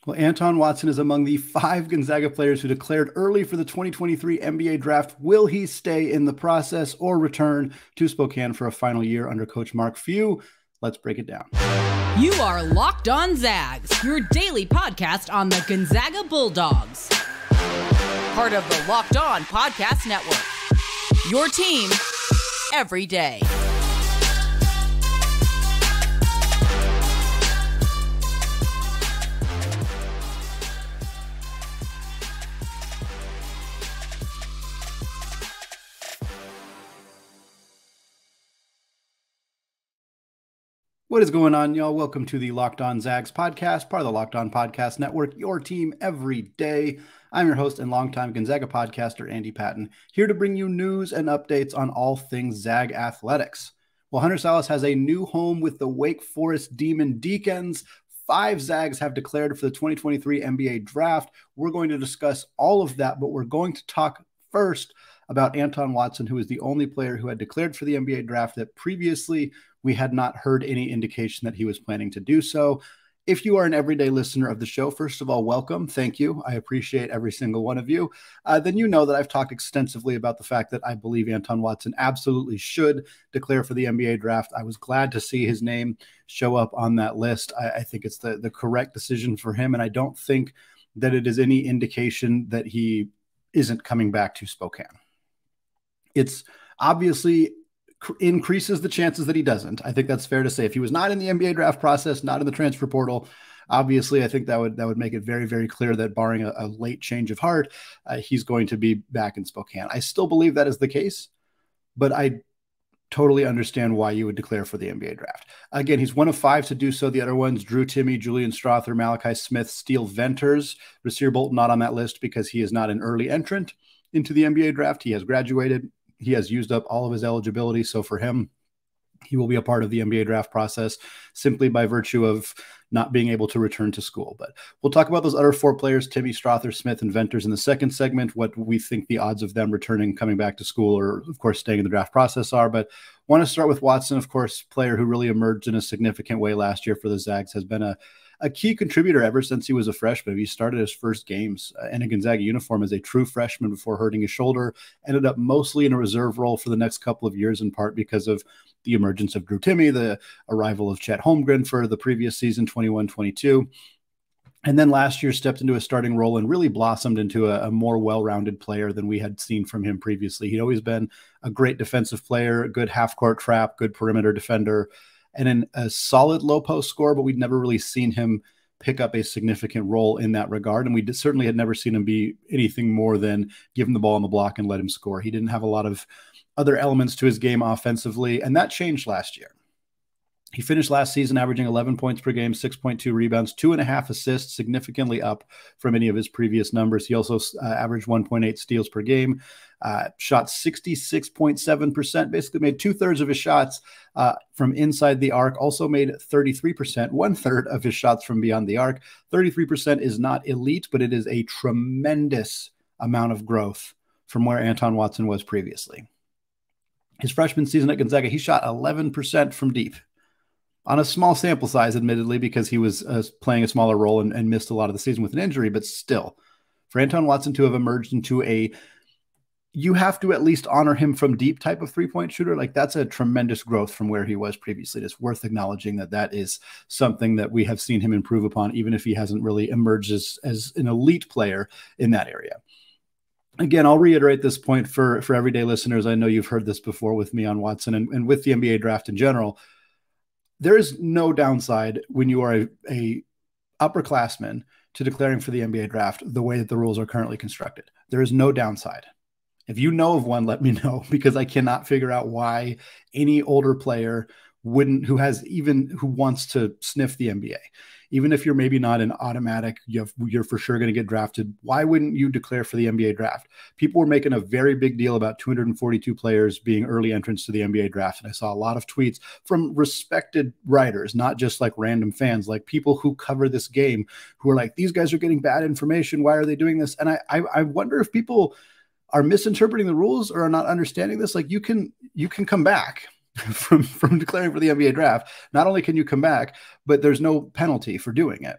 Well, Anton Watson is among the 5 Gonzaga players who declared early for the 2023 NBA draft. Will he stay in the process or return to Spokane for a final year under Coach Mark Few? Let's break it down. You are Locked On Zags, your daily podcast on the Gonzaga Bulldogs. Part of the Locked On Podcast Network. Your team every day. What is going on, y'all? Welcome to the Locked On Zags podcast, part of the Locked On Podcast Network, your team every day. I'm your host and longtime Gonzaga podcaster, Andy Patton, here to bring you news and updates on all things Zag athletics. Well, Hunter Sallis has a new home with the Wake Forest Demon Deacons. 5 Zags have declared for the 2023 NBA draft. We're going to discuss all of that, but we're going to talk first about Anton Watson, who is the only player who had declared for the NBA draft that previously we had not heard any indication that he was planning to do so. If you are an everyday listener of the show, first of all, welcome. Thank you. I appreciate every single one of you. Then you know that I've talked extensively about the fact that I believe Anton Watson absolutely should declare for the NBA draft. I was glad to see his name show up on that list. I think it's the correct decision for him, and I don't think that it is any indication that he isn't coming back to Spokane. It's obviously increases the chances that he doesn't. I think that's fair to say. If he was not in the NBA draft process, not in the transfer portal, obviously I think that would make it very, very clear that barring a late change of heart, he's going to be back in Spokane. I still believe that is the case, but I totally understand why you would declare for the NBA draft. Again, he's one of 5 to do so. The other ones, Drew Timme, Julian Strawther, Malachi Smith, Steele Venters. Rasir Bolton not on that list because he is not an early entrant into the NBA draft. He has graduated. He has used up all of his eligibility. So for him, he will be a part of the NBA draft process simply by virtue of not being able to return to school. But we'll talk about those other 4 players, Timme, Strother, Smith, and Venters in the second segment, what we think the odds of them returning, coming back to school, or of course staying in the draft process are. But want to start with Watson, of course, player who really emerged in a significant way last year for the Zags, has been a key contributor ever since he was a freshman. He started his first games in a Gonzaga uniform as a true freshman before hurting his shoulder, ended up mostly in a reserve role for the next couple of years, in part because of the emergence of Drew Timme, the arrival of Chet Holmgren for the previous season, 21-22. And then last year stepped into a starting role and really blossomed into a more well-rounded player than we had seen from him previously. He'd always been a great defensive player, a good half-court trap, good perimeter defender, and then a solid low post scorer, but we'd never really seen him pick up a significant role in that regard. And we certainly had never seen him be anything more than give him the ball on the block and let him score. He didn't have a lot of other elements to his game offensively, and that changed last year. He finished last season averaging 11 points per game, 6.2 rebounds, 2.5 assists, significantly up from any of his previous numbers. He also averaged 1.8 steals per game, shot 66.7%, basically made 2/3 of his shots from inside the arc, also made 33%, 1/3 of his shots from beyond the arc. 33% is not elite, but it is a tremendous amount of growth from where Anton Watson was previously. His freshman season at Gonzaga, he shot 11% from deep. On a small sample size, admittedly, because he was playing a smaller role and missed a lot of the season with an injury, but still, for Anton Watson to have emerged into you have to at least honor him from deep type of three-point shooter, like that's a tremendous growth from where he was previously. It's worth acknowledging that is something that we have seen him improve upon, even if he hasn't really emerged as an elite player in that area. Again, I'll reiterate this point for everyday listeners. I know you've heard this before with me on Watson and with the NBA draft in general. There is no downside when you are a upperclassman to declaring for the NBA draft the way that the rules are currently constructed. There is no downside. If you know of one, let me know, because I cannot figure out why any older player who wants to sniff the NBA. Even if you're maybe not an automatic, you're for sure going to get drafted, why wouldn't you declare for the NBA draft? People were making a very big deal about 242 players being early entrants to the NBA draft. And I saw a lot of tweets from respected writers, not just like random fans, like people who cover this game who are like, these guys are getting bad information. Why are they doing this? And I wonder if people are misinterpreting the rules or are not understanding this. Like you can come back from declaring for the NBA draft. Not only can you come back, but there's no penalty for doing it.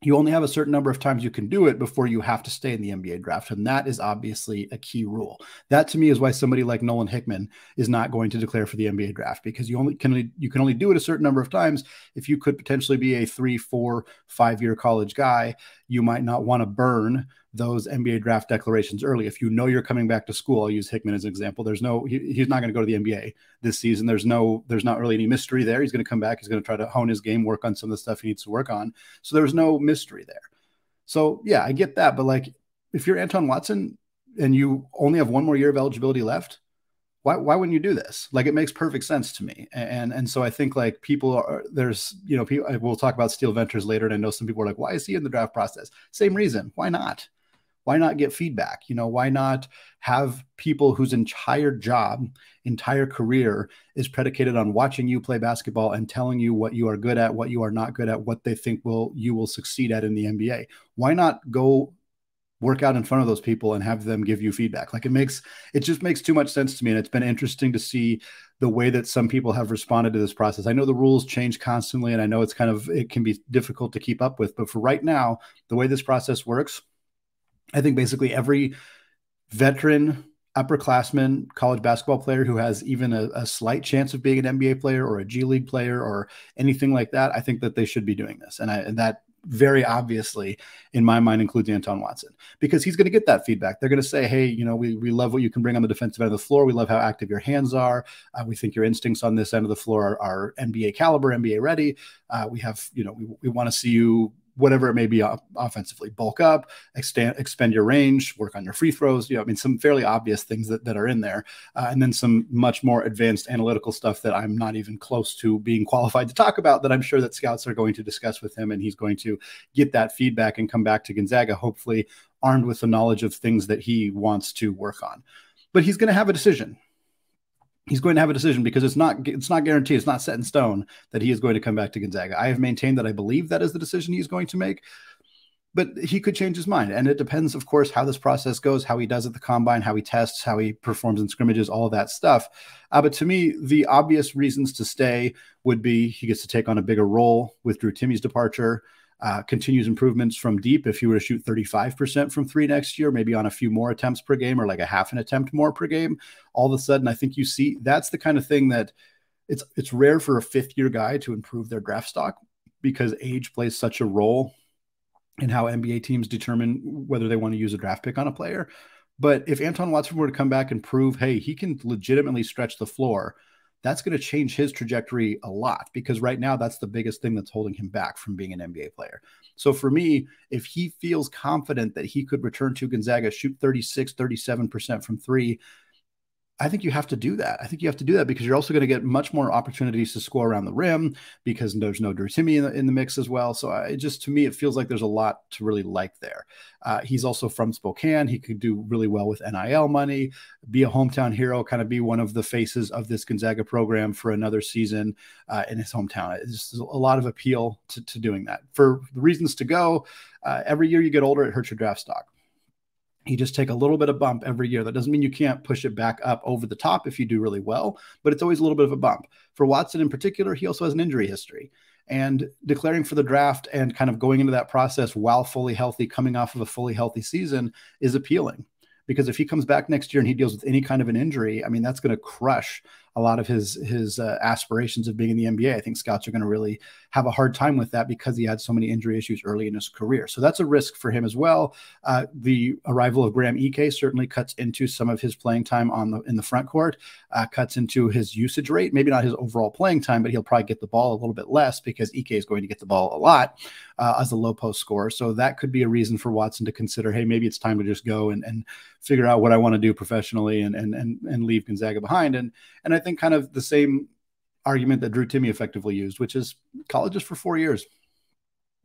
you only have a certain number of times you can do it before you have to stay in the NBA draft. And that is obviously a key rule. That to me is why somebody like Nolan Hickman is not going to declare for the NBA draft, because you can only do it a certain number of times. If you could potentially be a 3, 4, 5-year college guy, you might not want to burn those NBA draft declarations early. If you know you're coming back to school, I'll use Hickman as an example. He's not going to go to the NBA this season. There's not really any mystery there. He's going to come back. He's going to try to hone his game, work on some of the stuff he needs to work on. So there's no mystery there. So yeah, I get that. But like, if you're Anton Watson and you only have one more year of eligibility left, why wouldn't you do this? Like, it makes perfect sense to me. And so I think like we'll talk about Steele Venters later. And I know some people are like, why is he in the draft process? Same reason. Why not? Why not get feedback? Why not have people whose entire job, entire career is predicated on watching you play basketball and telling you what you are good at, what you are not good at, what they think you will succeed at in the NBA? Why not go work out in front of those people and have them give you feedback? Like, it just makes too much sense to me. And it's been interesting to see the way that some people have responded to this process. I know the rules change constantly, and I know it can be difficult to keep up with, but for right now, the way this process works, I think basically every veteran upperclassman college basketball player who has even a slight chance of being an NBA player or a G League player or anything like that, I think that they should be doing this. And that very obviously, in my mind, includes Anton Watson, because he's going to get that feedback. They're going to say, hey, we love what you can bring on the defensive end of the floor. We love how active your hands are. We think your instincts on this end of the floor are NBA caliber, NBA ready. We want to see you, whatever it may be, offensively, bulk up, expend your range, work on your free throws. Some fairly obvious things that are in there. And then some much more advanced analytical stuff that I'm not even close to being qualified to talk about, that I'm sure that scouts are going to discuss with him. And he's going to get that feedback and come back to Gonzaga, hopefully armed with the knowledge of things that he wants to work on. But he's going to have a decision. He's going to have a decision, because it's not guaranteed. It's not set in stone that he is going to come back to Gonzaga. I have maintained that I believe that is the decision he's going to make, but he could change his mind. And it depends, of course, how this process goes, how he does at the combine, how he tests, how he performs in scrimmages, all of that stuff. But to me, the obvious reasons to stay would be he gets to take on a bigger role with Drew Timme's departure. Continues improvements from deep. If you were to shoot 35% from 3 next year, maybe on a few more attempts per game, or like a half an attempt more per game, all of a sudden, I think you see that's the kind of thing that it's rare for a 5th-year guy to improve their draft stock, because age plays such a role in how NBA teams determine whether they want to use a draft pick on a player. But if Anton Watson were to come back and prove, hey, he can legitimately stretch the floor, that's going to change his trajectory a lot, because right now that's the biggest thing that's holding him back from being an NBA player. So for me, if he feels confident that he could return to Gonzaga, shoot 36, 37% from 3, I think you have to do that. I think you have to do that, because you're also going to get much more opportunities to score around the rim, because there's no Drew Timme in the mix as well. So to me, it feels like there's a lot to really like there. He's also from Spokane. He could do really well with NIL money, be a hometown hero, kind of be one of the faces of this Gonzaga program for another season in his hometown. It's just a lot of appeal to doing that. For the reasons to go, every year you get older, it hurts your draft stock. You just take a little bit of bump every year. That doesn't mean you can't push it back up over the top if you do really well, but it's always a little bit of a bump. For Watson in particular, he also has an injury history. And declaring for the draft and kind of going into that process while fully healthy, coming off of a fully healthy season, is appealing. Because if he comes back next year and he deals with any kind of an injury, I mean, that's going to crush a lot of his aspirations of being in the NBA. I think scouts are going to really have a hard time with that, because he had so many injury issues early in his career. So that's a risk for him as well. The arrival of Graham Ike certainly cuts into some of his playing time in the front court, cuts into his usage rate, maybe not his overall playing time, but he'll probably get the ball a little bit less, because Ike is going to get the ball a lot as a low post scorer. So that could be a reason for Watson to consider, hey, maybe it's time to just go and figure out what I want to do professionally and leave Gonzaga behind. And I think kind of the same argument that Drew Timme effectively used, which is college is for 4 years.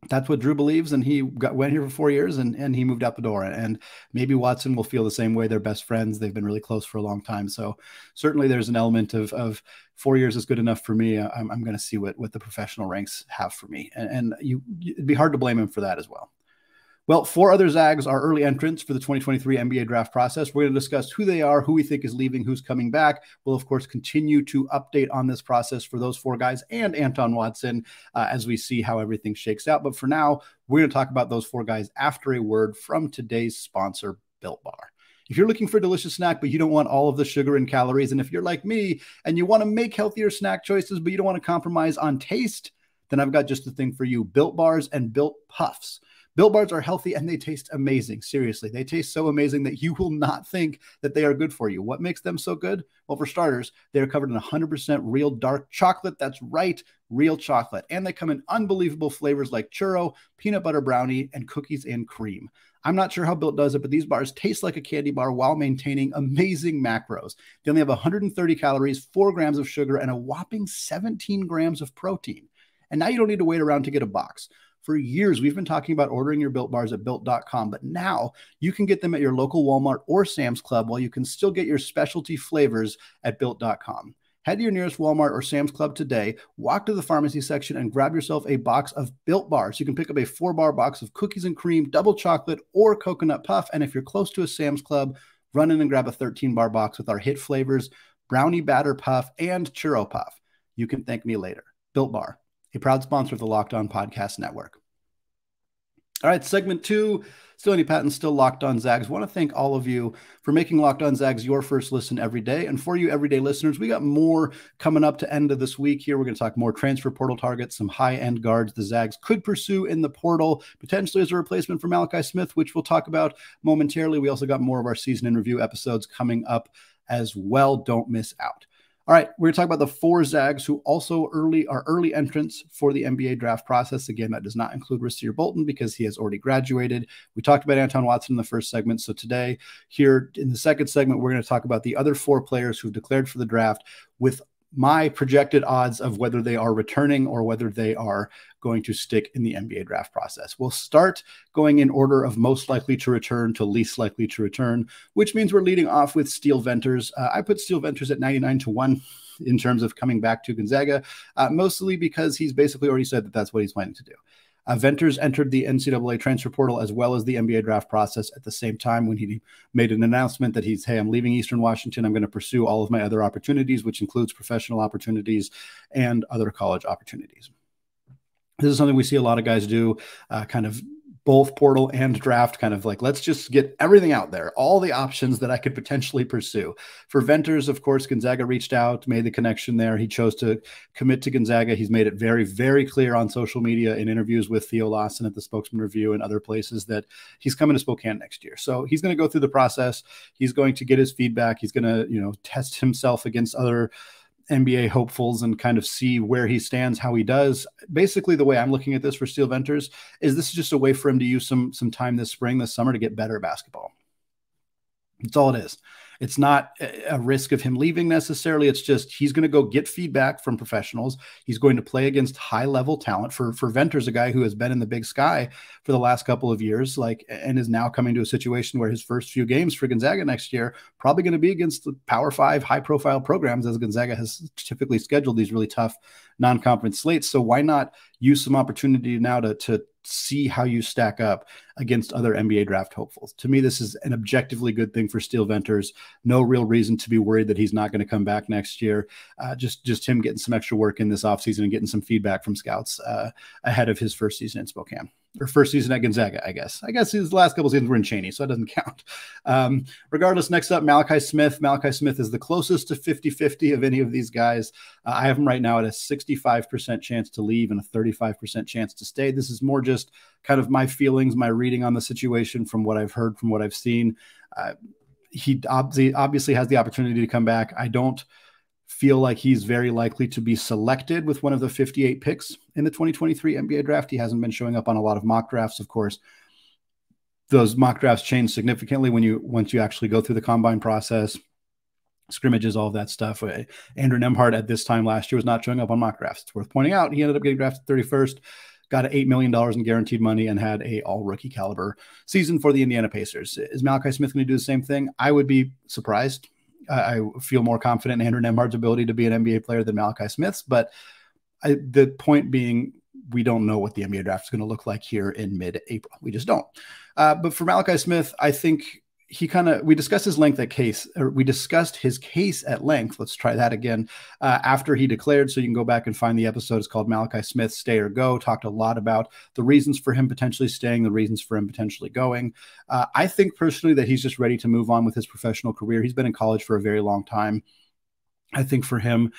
That's what Drew believes, and he went here for 4 years and he moved out the door. And maybe Watson will feel the same way. They're best friends. They've been really close for a long time. So certainly there's an element of 4 years is good enough for me. I'm going to see what the professional ranks have for me. And it'd be hard to blame him for that as well. Well, 4 other Zags are early entrants for the 2023 NBA draft process. We're going to discuss who they are, who we think is leaving, who's coming back. We'll, of course, continue to update on this process for those 4 guys and Anton Watson as we see how everything shakes out. But for now, we're going to talk about those 4 guys after a word from today's sponsor, Built Bar. If you're looking for a delicious snack, but you don't want all of the sugar and calories, and if you're like me and you want to make healthier snack choices, but you don't want to compromise on taste, then I've got just the thing for you, Built Bars and Built Puffs. Built Bars are healthy and they taste amazing. Seriously, they taste so amazing that you will not think that they are good for you. What makes them so good? Well, for starters, they are covered in 100% real dark chocolate. That's right, real chocolate. And they come in unbelievable flavors like churro, peanut butter brownie, and cookies and cream. I'm not sure how Built does it, but these bars taste like a candy bar while maintaining amazing macros. They only have 130 calories, 4 grams of sugar, and a whopping 17 grams of protein. And now you don't need to wait around to get a box. For years, we've been talking about ordering your Built Bars at Built.com, but now you can get them at your local Walmart or Sam's Club while you can still get your specialty flavors at Built.com. Head to your nearest Walmart or Sam's Club today, walk to the pharmacy section, and grab yourself a box of Built Bars. You can pick up a 4-bar box of cookies and cream, double chocolate, or coconut puff. And if you're close to a Sam's Club, run in and grab a 13-bar box with our hit flavors, brownie batter puff, and churro puff. You can thank me later. Built Bar, a proud sponsor of the Locked On Podcast Network. All right, segment 2, still Andy Patton, still Locked On Zags. I want to thank all of you for making Locked On Zags your first listen every day. And for you everyday listeners, we got more coming up to end of this week here. We're going to talk more transfer portal targets, some high-end guards the Zags could pursue in the portal, potentially as a replacement for Malachi Smith, which we'll talk about momentarily. We also got more of our season in review episodes coming up as well. Don't miss out. All right, we're going to talk about the 4 Zags who also are early entrants for the NBA draft process. Again, that does not include Rasir Bolton because he has already graduated. We talked about Anton Watson in the first segment. So today, here in the second segment, we're going to talk about the other 4 players who've declared for the draft with my projected odds of whether they are returning or whether they are going to stick in the NBA draft process. We'll start going in order of most likely to return to least likely to return, which means we're leading off with Steele Venters. I put Steele Venters at 99-1 in terms of coming back to Gonzaga, mostly because he's basically already said that that's what he's planning to do. Venters entered the NCAA transfer portal as well as the NBA draft process at the same time when he made an announcement that hey, I'm leaving Eastern Washington. I'm going to pursue all of my other opportunities, which includes professional opportunities and other college opportunities. This is something we see a lot of guys do, kind of both portal and draft, kind of like, let's just get everything out there, all the options that I could potentially pursue. For Venters, of course, Gonzaga reached out, made the connection there. He chose to commit to Gonzaga. He's made it very, very clear on social media in interviews with Theo Lawson at the Spokesman Review and other places that he's coming to Spokane next year. So he's going to go through the process. He's going to get his feedback. He's going to, test himself against other NBA hopefuls and kind of see where he stands, how he does. Basically, the way I'm looking at this for Steele Venters is this is just a way for him to use some time this summer to get better at basketball. That's all it is. It's not a risk of him leaving necessarily. It's just he's going to go get feedback from professionals. He's going to play against high-level talent. For Venters, a guy who has been in the Big Sky for the last couple of years, and is now coming to a situation where his first few games for Gonzaga next year probably going to be against the Power 5 high-profile programs, as Gonzaga has typically scheduled these really tough non-conference slates. So why not use some opportunity now to see how you stack up against other NBA draft hopefuls? To me, this is an objectively good thing for Steele Venters. No real reason to be worried that he's not going to come back next year. Just him getting some extra work in this offseason and getting some feedback from scouts ahead of his first season in Spokane. Or first season at Gonzaga, I guess. I guess his last couple seasons were in Cheney, so it doesn't count. Regardless, next up, Malachi Smith. Malachi Smith is the closest to 50-50 of any of these guys. I have him right now at a 65% chance to leave and a 35% chance to stay. This is more just kind of my feelings, my reading on the situation from what I've heard, from what I've seen. He obviously has the opportunity to come back. I don't feel like he's very likely to be selected with one of the 58 picks in the 2023 NBA draft. He hasn't been showing up on a lot of mock drafts. Of course, those mock drafts change significantly once you actually go through the combine process, scrimmages, all of that stuff. Andrew Nembhard at this time last year was not showing up on mock drafts. It's worth pointing out he ended up getting drafted 31st, got $8 million in guaranteed money, and had a all-rookie caliber season for the Indiana Pacers. Is Malachi Smith going to do the same thing? I would be surprised. I feel more confident in Andrew Nembhard's ability to be an NBA player than Malachi Smith's, but the point being, we don't know what the NBA draft is going to look like here in mid-April. We just don't. But for Malachi Smith, I think we discussed his case at length. Let's try that again. After he declared, so you can go back and find the episode. It's called Malachi Smith, Stay or Go. Talked a lot about the reasons for him potentially staying, the reasons for him potentially going. I think personally that he's just ready to move on with his professional career. He's been in college for a very long time. I think for him,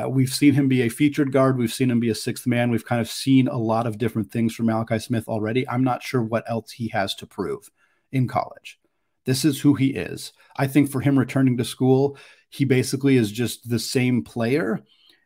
we've seen him be a featured guard. We've seen him be a sixth man. We've kind of seen a lot of different things from Malachi Smith already. I'm not sure what else he has to prove in college. This is who he is. I think for him returning to school, he basically is just the same player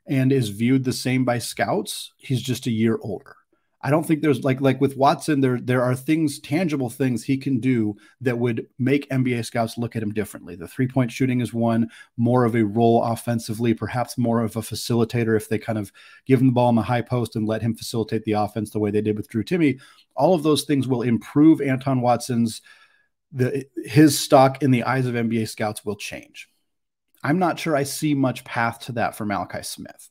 and is viewed the same by scouts. He's just a year older. I don't think there's like with Watson, there are things, tangible things he can do that would make NBA scouts look at him differently. The three-point shooting is one, more of a role offensively, perhaps more of a facilitator if they kind of give him the ball in the high post and let him facilitate the offense the way they did with Drew Timme. All of those things will improve Anton Watson's his stock in the eyes of NBA scouts will change. I'm not sure I see much path to that for Malachi Smith.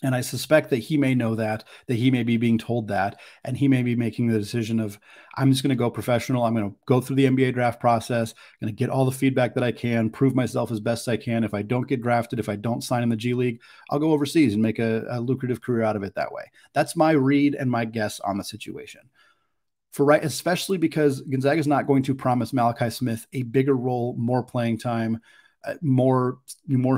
And I suspect that he may know that he may be being told that, and he may be making the decision of, I'm just going to go professional. I'm going to go through the NBA draft process, going to get all the feedback that I can, prove myself as best I can. If I don't get drafted, if I don't sign in the G League, I'll go overseas and make a lucrative career out of it that way. That's my read and my guess on the situation. Especially because Gonzaga is not going to promise Malachi Smith a bigger role, more playing time, more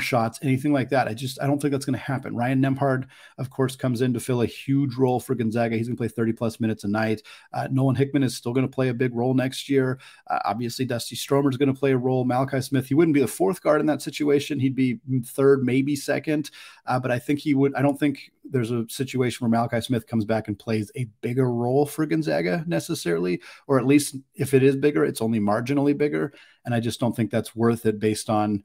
shots, anything like that. I don't think that's going to happen. Ryan Nembhard, of course, comes in to fill a huge role for Gonzaga. He's going to play 30+ minutes a night. Nolan Hickman is still going to play a big role next year. Obviously, Dusty Stromer is going to play a role. Malachi Smith, he wouldn't be the fourth guard in that situation. He'd be third, maybe second. But I think he would. I don't think there's a situation where Malachi Smith comes back and plays a bigger role for Gonzaga necessarily, or at least if it is bigger, it's only marginally bigger. And I just don't think that's worth it based on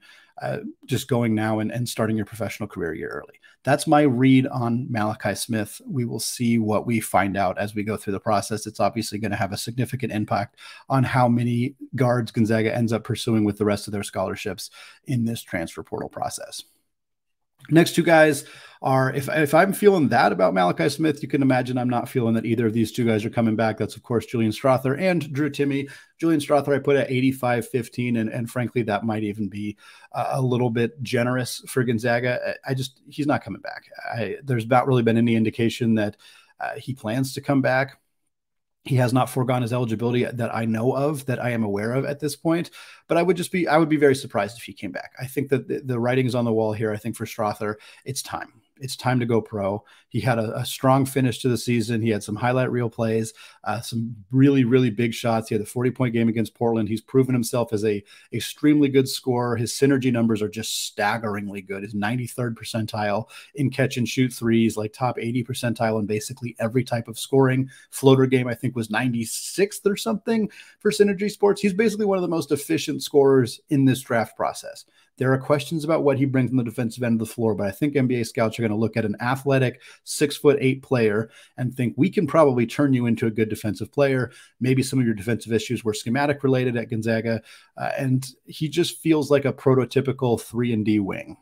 just going now and starting your professional career a year early. That's my read on Malachi Smith. We will see what we find out as we go through the process. It's obviously going to have a significant impact on how many guards Gonzaga ends up pursuing with the rest of their scholarships in this transfer portal process. Next two guys are, if I'm feeling that about Malachi Smith, you can imagine I'm not feeling that either of these two guys are coming back. That's, of course, Julian Strawther and Drew Timme. Julian Strawther I put at 85-15, and frankly, that might even be a little bit generous for Gonzaga. He's not coming back. There's not really been any indication that he plans to come back. He has not foregone his eligibility that I know of, that I am aware of at this point. But I would be very surprised if he came back. I think that the writing is on the wall here. I think for Strawther, it's time. It's time to go pro. He had a strong finish to the season. He had some highlight reel plays, some really, really big shots. He had a 40-point game against Portland. He's proven himself as a extremely good scorer. His synergy numbers are just staggeringly good. His 93rd percentile in catch and shoot threes, like top 80 percentile in basically every type of scoring. Floater game, I think, was 96th or something for Synergy Sports. He's basically one of the most efficient scorers in this draft process. There are questions about what he brings on the defensive end of the floor, but I think NBA scouts are going to look at an athletic 6'8" player and think we can probably turn you into a good defensive player. Maybe some of your defensive issues were schematic related at Gonzaga, and he just feels like a prototypical 3-and-D wing.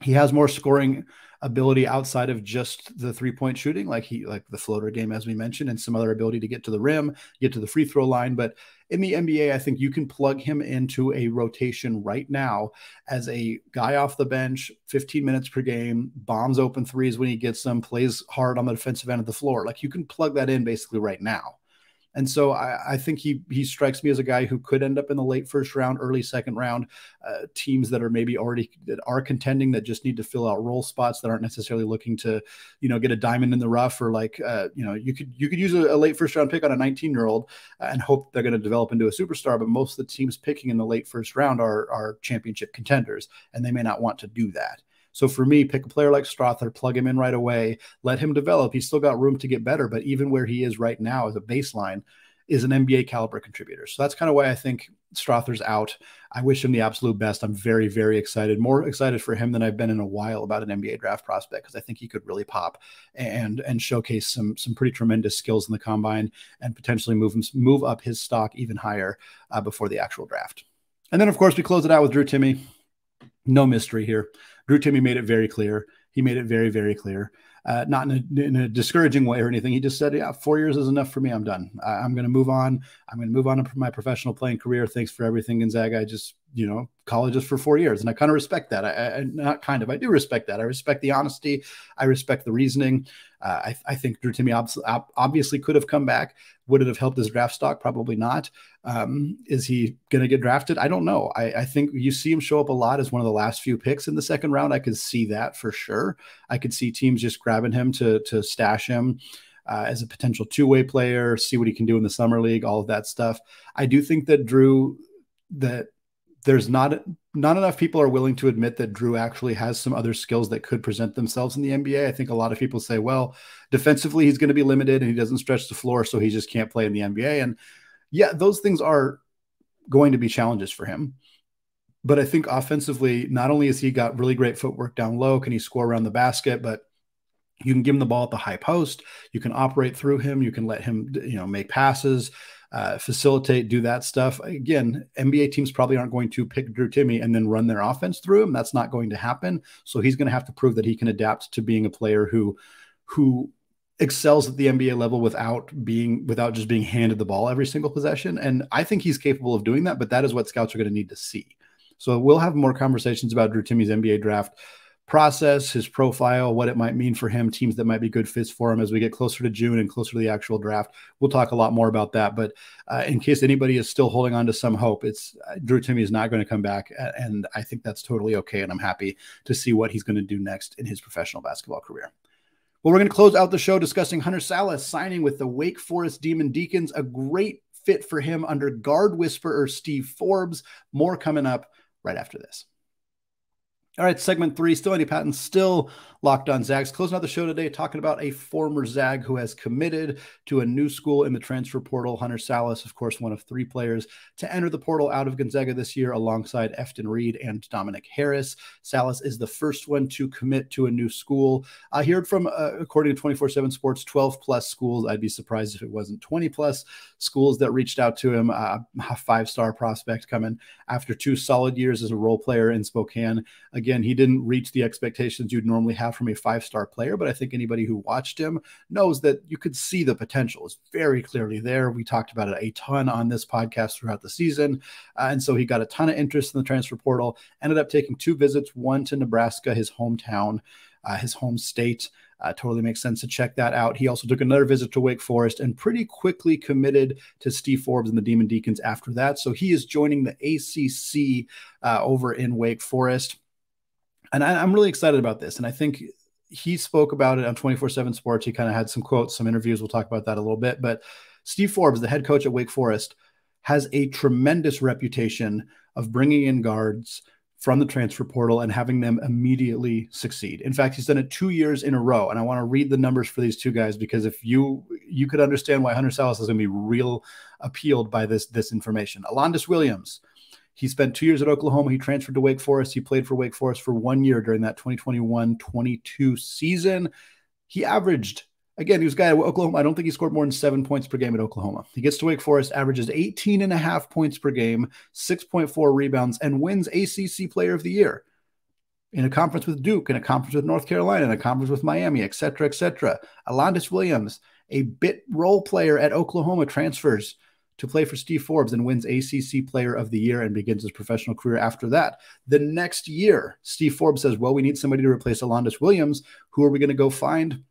He has more scoring ability outside of just the three-point shooting, like the floater game, as we mentioned, and some other ability to get to the rim, get to the free throw line. But in the NBA, I think you can plug him into a rotation right now as a guy off the bench, 15 minutes per game, bombs open threes when he gets them, plays hard on the defensive end of the floor. Like, you can plug that in basically right now. And so I think he strikes me as a guy who could end up in the late first round, early second round, teams that are maybe already that are contending, that just need to fill out role spots, that aren't necessarily looking to, get a diamond in the rough, or you could use a late first round pick on a 19-year-old and hope they're going to develop into a superstar. But most of the teams picking in the late first round are championship contenders, and they may not want to do that. So for me, pick a player like Strawther, plug him in right away, let him develop. He's still got room to get better, but even where he is right now as a baseline is an NBA caliber contributor. So that's kind of why I think Strawther's out. I wish him the absolute best. I'm very, very excited, more excited for him than I've been in a while about an NBA draft prospect, because I think he could really pop and showcase some pretty tremendous skills in the combine and potentially move up his stock even higher before the actual draft. And then, of course, we close it out with Drew Timme. No mystery here. Drew Timme made it very clear. He made it very, very clear. not in a discouraging way or anything. He just said, yeah, 4 years is enough for me. I'm done. I'm going to move on. I'm going to move on to my professional playing career. Thanks for everything, Gonzaga. I just, college is for 4 years. And I kind of respect that. I do respect that. I respect the honesty. I respect the reasoning. I think Drew Timme obviously could have come back. Would it have helped his draft stock? Probably not. Is he going to get drafted? I don't know. I think you see him show up a lot as one of the last few picks in the second round. I could see that for sure. I could see teams just grabbing him to stash him as a potential two-way player, see what he can do in the summer league, all of that stuff. I do think that that there's not enough people are willing to admit that Drew actually has some other skills that could present themselves in the NBA. I think a lot of people say, well, defensively, he's going to be limited and he doesn't stretch the floor, so he just can't play in the NBA. And yeah, those things are going to be challenges for him. But I think offensively, not only has he got really great footwork down low, can he score around the basket, but you can give him the ball at the high post. You can operate through him. You can let him, make passes, facilitate, do that stuff. Again, NBA teams probably aren't going to pick Drew Timme and then run their offense through him. That's not going to happen. So he's going to have to prove that he can adapt to being a player who excels at the NBA level without just being handed the ball every single possession. And I think he's capable of doing that, but that is what scouts are going to need to see. So we'll have more conversations about Drew Timme's NBA draft process, his profile, what it might mean for him, teams that might be good fits for him as we get closer to June and closer to the actual draft. We'll talk a lot more about that. But in case anybody is still holding on to some hope, it's Drew Timme is not going to come back. And I think that's totally okay. And I'm happy to see what he's going to do next in his professional basketball career. Well, we're going to close out the show discussing Hunter Sallis signing with the Wake Forest Demon Deacons, a great fit for him under guard whisperer Steve Forbes. More coming up right after this. All right, segment 3, still Andy Patton, still Locked On Zags. Closing out the show today, talking about a former Zag who has committed to a new school in the transfer portal. Hunter Sallis, of course, one of 3 players to enter the portal out of Gonzaga this year, alongside Efton, Reid, and Dominick Harris. Sallis is the first one to commit to a new school. I heard from, according to 24/7 Sports, 12-plus schools. I'd be surprised if it wasn't 20-plus schools that reached out to him. A 5-star prospect coming after 2 solid years as a role player in Spokane. Again, he didn't reach the expectations you'd normally have from a 5-star player, but I think anybody who watched him knows that you could see the potential is very clearly there. We talked about it a ton on this podcast throughout the season. And so he got a ton of interest in the transfer portal, ended up taking 2 visits, one to Nebraska, his hometown, his home state. Totally makes sense to check that out. He also took another visit to Wake Forest and pretty quickly committed to Steve Forbes and the Demon Deacons after that. So he is joining the ACC over in Wake Forest. And I'm really excited about this. And I think he spoke about it on 24/7 Sports. He kind of had some quotes, some interviews. We'll talk about that a little bit. But Steve Forbes, the head coach at Wake Forest, has a tremendous reputation of bringing in guards from the transfer portal and having them immediately succeed. In fact, he's done it 2 years in a row. And I want to read the numbers for these 2 guys, because if you could understand why Hunter Sallis is going to be real appealed by this information. Alondes Williams. He spent 2 years at Oklahoma. He transferred to Wake Forest. He played for Wake Forest for 1 year during that 2021-22 season. He averaged, again, he was a guy at Oklahoma. I don't think he scored more than 7 points per game at Oklahoma. He gets to Wake Forest, averages 18.5 points per game, 6.4 rebounds, and wins ACC Player of the Year in a conference with Duke, in a conference with North Carolina, in a conference with Miami, et cetera, et cetera. Alondes Williams, a bit role player at Oklahoma, transfers to play for Steve Forbes and wins ACC Player of the Year and begins his professional career after that. The next year, Steve Forbes says, well, we need somebody to replace Alondes Williams. Who are we going to go find?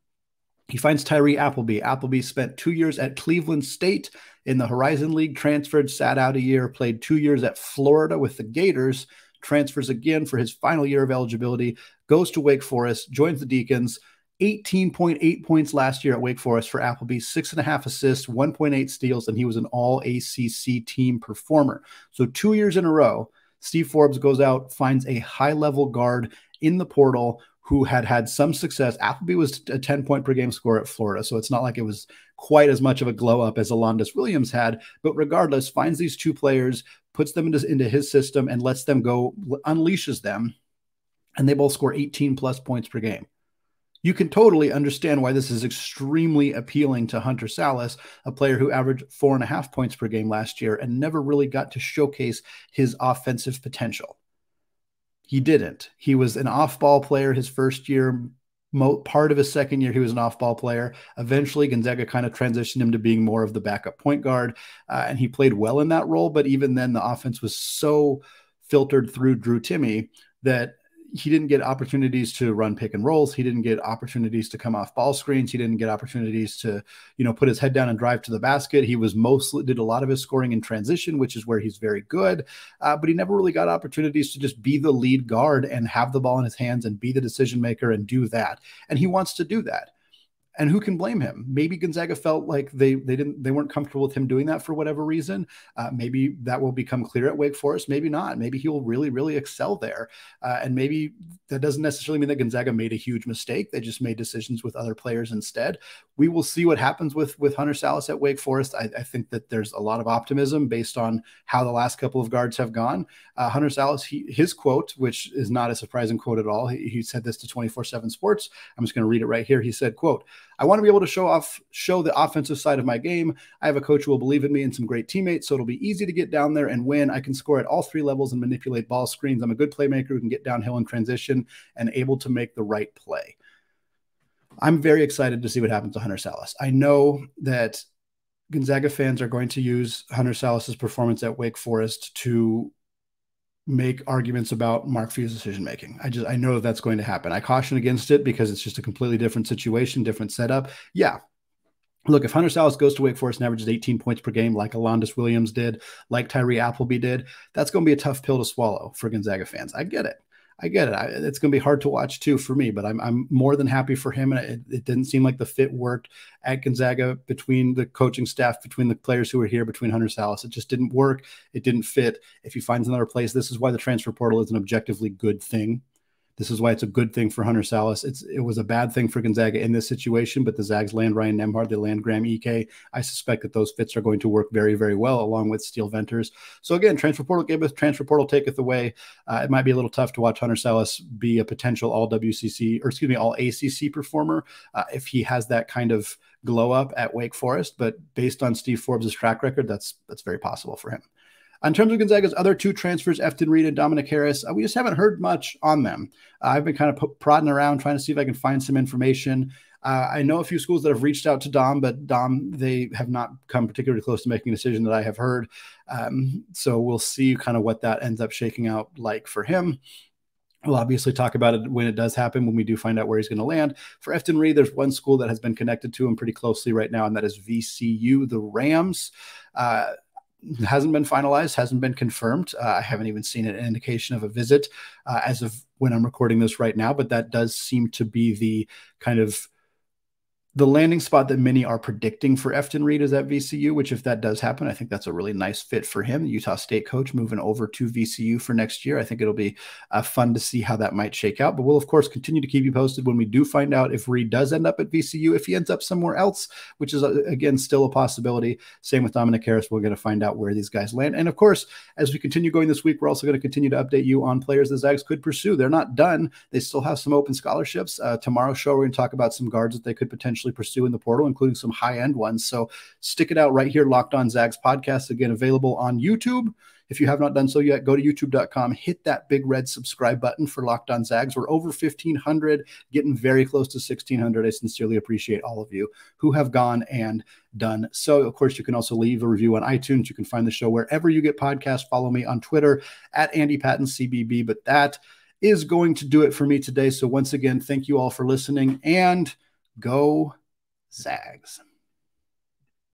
He finds Tyree Appleby. Appleby spent 2 years at Cleveland State in the Horizon League, transferred, sat out a year, played 2 years at Florida with the Gators, transfers again for his final year of eligibility, goes to Wake Forest, joins the Deacons, 18.8 points last year at Wake Forest for Appleby, 6.5 assists, 1.8 steals, and he was an all-ACC team performer. So 2 years in a row, Steve Forbes goes out, finds a high-level guard in the portal who had some success. Appleby was a 10-point per game scorer at Florida, so it's not like it was quite as much of a glow-up as Alondes Williams had, but regardless, finds these 2 players, puts them into his system, and lets them go, unleashes them, and they both score 18-plus points per game. You can totally understand why this is extremely appealing to Hunter Sallis, a player who averaged 4.5 points per game last year and never really got to showcase his offensive potential. He didn't. He was an off-ball player his first year, part of his second year, he was an off-ball player. Eventually, Gonzaga kind of transitioned him to being more of the backup point guard, and he played well in that role. But even then, the offense was so filtered through Drew Timme that he didn't get opportunities to run pick and rolls. He didn't get opportunities to come off ball screens. He didn't get opportunities to, put his head down and drive to the basket. He did a lot of his scoring in transition, which is where he's very good. But he never really got opportunities to just be the lead guard and have the ball in his hands and be the decision maker and do that. And he wants to do that. And who can blame him? Maybe Gonzaga felt like they weren't comfortable with him doing that for whatever reason. Maybe that will become clear at Wake Forest. Maybe not. Maybe he will really, really excel there. And maybe that doesn't necessarily mean that Gonzaga made a huge mistake. They just made decisions with other players instead. We will see what happens with Hunter Sallis at Wake Forest. I think that there's a lot of optimism based on how the last couple of guards have gone. Hunter Sallis, his quote, which is not a surprising quote at all. He said this to 24/7 Sports. I'm just going to read it right here. He said, quote, "I want to be able to show the offensive side of my game. I have a coach who will believe in me and some great teammates, so it'll be easy to get down there and win. I can score at all three levels and manipulate ball screens. I'm a good playmaker who can get downhill in transition and able to make the right play." I'm very excited to see what happens to Hunter Sallis. I know that Gonzaga fans are going to use Hunter Sallis' performance at Wake Forest to make arguments about Mark Few's decision-making. I know that's going to happen. I caution against it because it's just a completely different situation, different setup. Yeah. Look, if Hunter Sallis goes to Wake Forest and averages 18 points per game like Alondes Williams did, like Tyree Appleby did, that's going to be a tough pill to swallow for Gonzaga fans. I get it. It's going to be hard to watch too for me, but I'm more than happy for him. And it didn't seem like the fit worked at Gonzaga between the coaching staff, between the players who were here, between Hunter Sallis. It just didn't work. It didn't fit. If he finds another place, this is why the transfer portal is an objectively good thing. This is why it's a good thing for Hunter Sallis. It was a bad thing for Gonzaga in this situation, but the Zags land Ryan Nembhard, they land Graham Ike. I suspect that those fits are going to work very, very well along with Steele Venters. So again, transfer portal giveth, transfer portal taketh away. It might be a little tough to watch Hunter Sallis be a potential All-ACC performer if he has that kind of glow up at Wake Forest. But based on Steve Forbes' track record, that's very possible for him. In terms of Gonzaga's other two transfers, Efton, Reid, and Dominick, we just haven't heard much on them. I've been kind of prodding around trying to see if I can find some information. I know a few schools that have reached out to Dom, but they have not come particularly close to making a decision that I have heard. So we'll see kind of what that ends up shaking out like for him. We'll obviously talk about it when it does happen, when we do find out where he's going to land. For Efton Reid, there's one school that has been connected to him pretty closely right now, and that is VCU, the Rams. Hasn't been finalized, hasn't been confirmed. I haven't even seen an indication of a visit as of when I'm recording this right now, but that does seem to be the kind of the landing spot that many are predicting for Efton Reid is at VCU, which if that does happen, I think that's a really nice fit for him. The Utah State coach moving over to VCU for next year. I think it'll be fun to see how that might shake out. But we'll, of course, continue to keep you posted when we do find out if Reid does end up at VCU, if he ends up somewhere else, which is, again, still a possibility. Same with Dominick. We're going to find out where these guys land. And, of course, as we continue going this week, we're also going to continue to update you on players the Zags could pursue. They're not done. They still have some open scholarships. Tomorrow's show, we're going to talk about some guards that they could potentially pursue in the portal, including some high-end ones. So stick it out right here. Locked On Zags podcast, again, available on YouTube. If you have not done so yet, go to youtube.com, hit that big red subscribe button for Locked On Zags. We're over 1,500, getting very close to 1,600. I sincerely appreciate all of you who have gone and done so. Of course, you can also leave a review on iTunes. You can find the show wherever you get podcasts. Follow me on Twitter at Andy Patton CBB. But that is going to do it for me today. So once again, thank you all for listening, and go Zags.